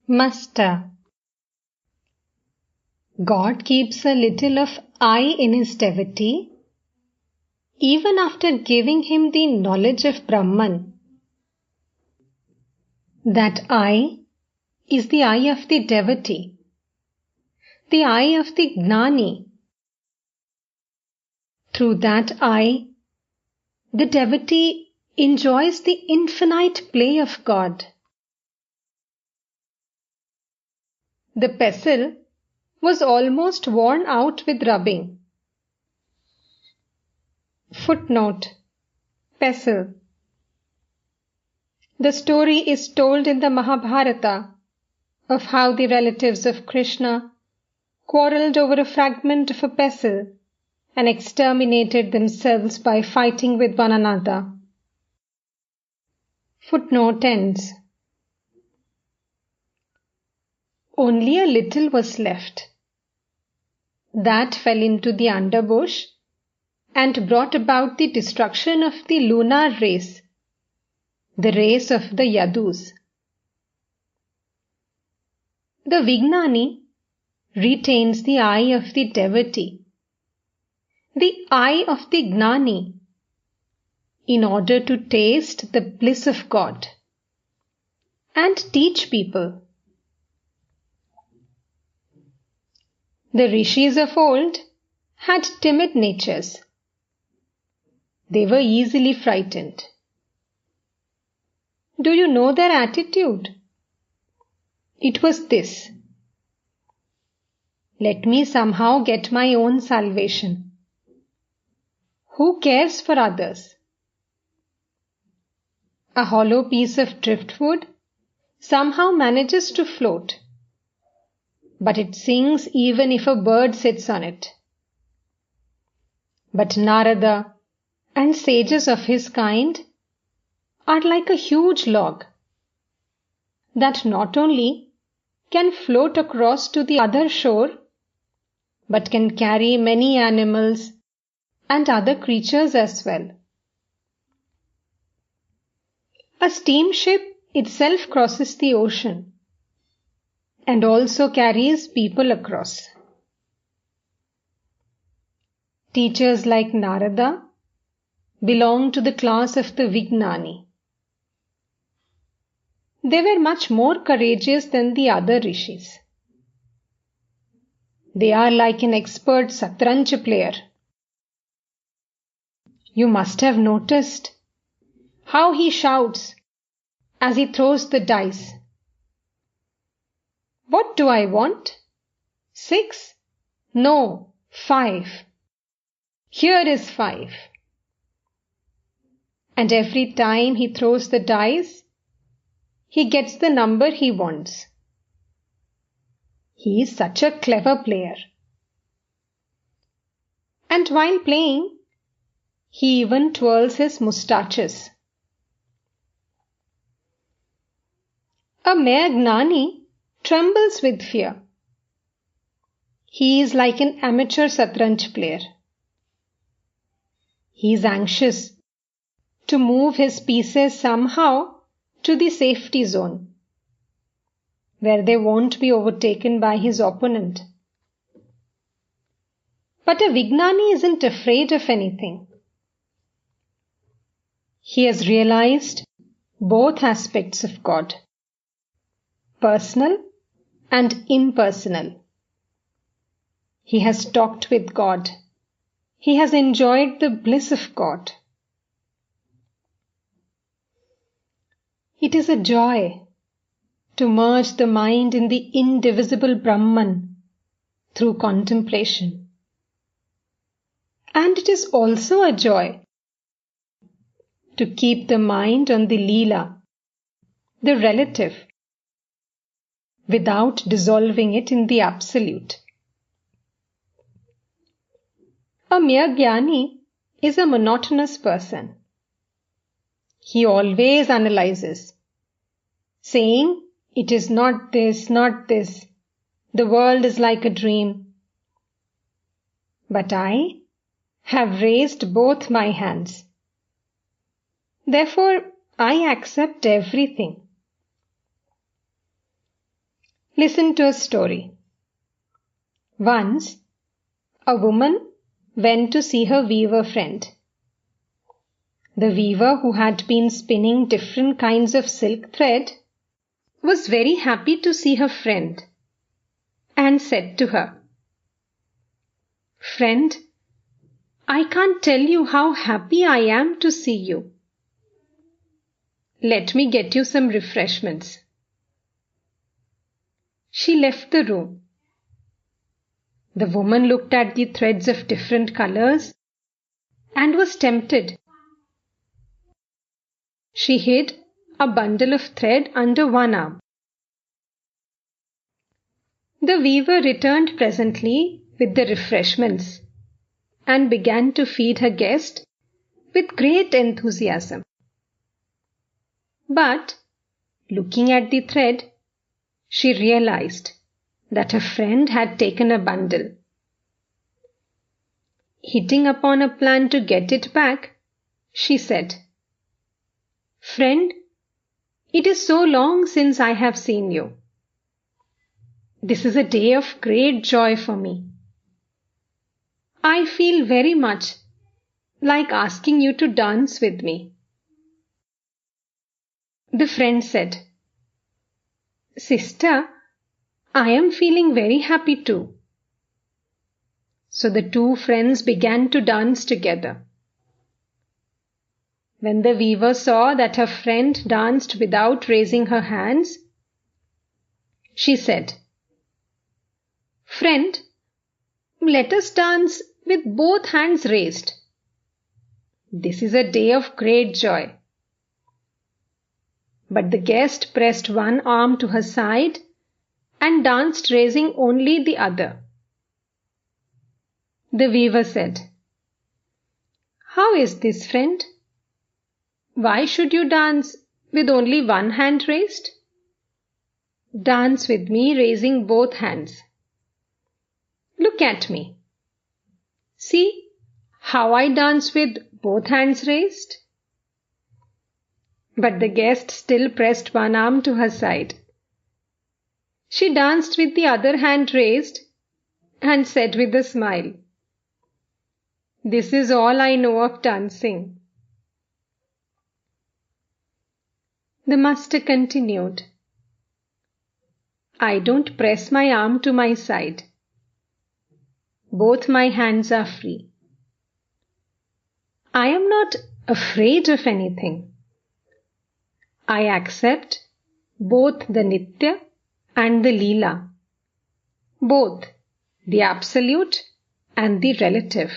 Master. God keeps a little of I in his devotee, even after giving him the knowledge of Brahman. That I is the eye of the devotee, the eye of the Gnani. Through that eye, the devotee enjoys the infinite play of God. The pestle was almost worn out with rubbing. Footnote: Pestle. The story is told in the Mahabharata of how the relatives of Krishna quarrelled over a fragment of a pestle and exterminated themselves by fighting with one another. Footnote ends. Only a little was left. That fell into the underbush and brought about the destruction of the lunar race, the race of the Yadus. The Vijnani retains the eye of the devotee, the eye of the Gnani, in order to taste the bliss of God and teach people. The rishis of old had timid natures. They were easily frightened. Do you know their attitude? It was this: let me somehow get my own salvation. Who cares for others? A hollow piece of driftwood somehow manages to float, but it sinks even if a bird sits on it. But Narada and sages of his kind are like a huge log that not only can float across to the other shore, but can carry many animals and other creatures as well. A steamship itself crosses the ocean and also carries people across. Teachers like Narada belong to the class of the Vijnani. They were much more courageous than the other rishis. They are like an expert Satranj player. You must have noticed how he shouts as he throws the dice. What do I want? 6? No, 5. Here is 5. And every time he throws the dice, he gets the number he wants. He is such a clever player. And while playing, he even twirls his moustaches. A mere Gnani trembles with fear. He is like an amateur Satranj player. He is anxious to move his pieces somehow to the safety zone, where they won't be overtaken by his opponent. But a Vijnani isn't afraid of anything. He has realized both aspects of God, personal and impersonal. He has talked with God. He has enjoyed the bliss of God. It is a joy to merge the mind in the indivisible Brahman through contemplation. And it is also a joy to keep the mind on the Leela, the relative, without dissolving it in the absolute. A mere Jnani is a monotonous person. He always analyzes, saying, it is not this, not this. The world is like a dream. But I have raised both my hands. Therefore, I accept everything. Listen to a story. Once, a woman went to see her weaver friend. The weaver, who had been spinning different kinds of silk thread, was very happy to see her friend and said to her, "Friend, I can't tell you how happy I am to see you. Let me get you some refreshments." She left the room. The woman looked at the threads of different colors and was tempted. She hid a bundle of thread under one arm. The weaver returned presently with the refreshments and began to feed her guest with great enthusiasm. But, looking at the thread, she realized that her friend had taken a bundle. Hitting upon a plan to get it back, she said, "Friend, it is so long since I have seen you. This is a day of great joy for me. I feel very much like asking you to dance with me." The friend said, "Sister, I am feeling very happy too." So the two friends began to dance together. When the weaver saw that her friend danced without raising her hands, she said, "Friend, let us dance with both hands raised. This is a day of great joy." But the guest pressed one arm to her side and danced raising only the other. The weaver said, "How is this, friend? Why should you dance with only one hand raised? Dance with me raising both hands. Look at me. See how I dance with both hands raised?" But the guest still pressed one arm to her side. She danced with the other hand raised and said with a smile, "This is all I know of dancing." The master continued, "I don't press my arm to my side. Both my hands are free. I am not afraid of anything. I accept both the Nitya and the Leela, both the absolute and the relative."